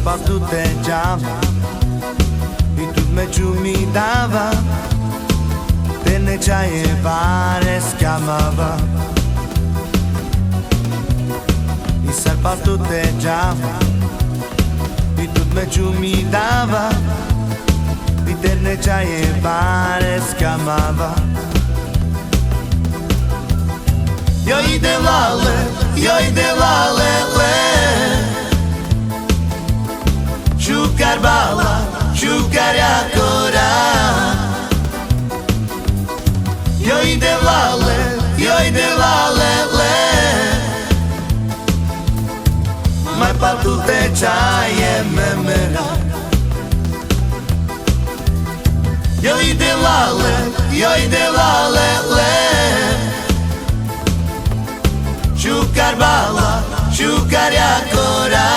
battute Java i tut me mi dava te ne čaje pare scamava i sad battute Java i tut me mi dava i te ne čaje pare scamava joj de lale le Čukar bala, čukar jakora joj de lale le Mai patu te čaje memera joj de lale le Čukar bala, čukar jakora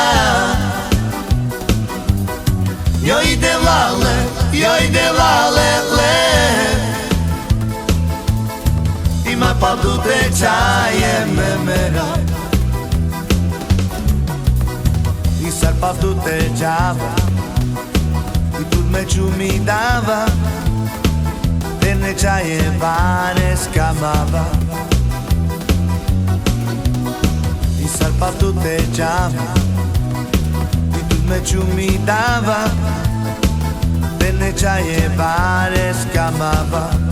joj de lale le Ima patu te čaje memera I sad patu te Java I tut me mi dava Te ne čaje pane scamava I sad patu te Java I tut me mi dava Te ne čaje pane scamava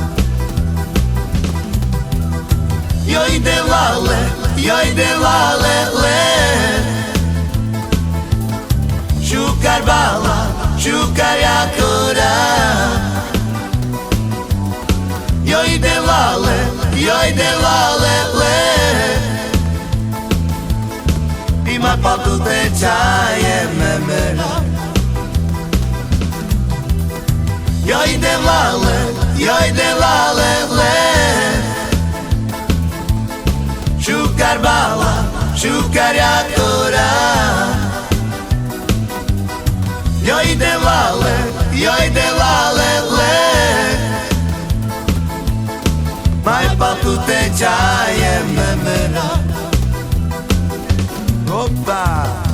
joj de lale le Čukar bala, čukar jakora joj de lale le Ima patu te čaje memera joj de lale le Čukar bala, čukar jakora joj de lale le Mai patu te čaje memera Opa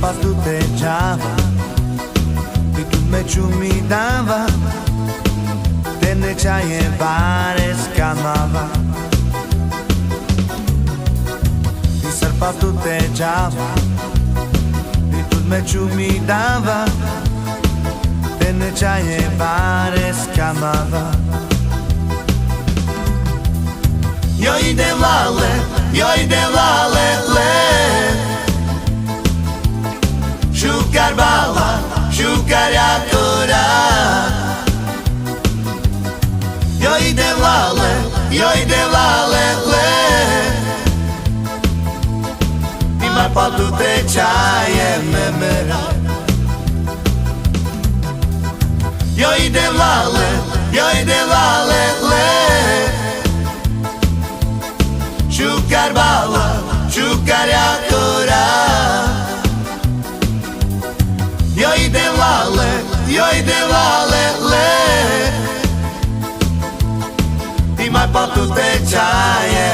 patu te Java I tut me mi dava Te ne čaje pane scamava I sad patu te Java I tut me mi dava Te ne čaje pane scamava joj de lale le Čukar bala, čukar jakora joj de lale le Ima patu te čaje memera joj de lale le Čukar bala, čukar jakora joj de lale le Ima patu te čaje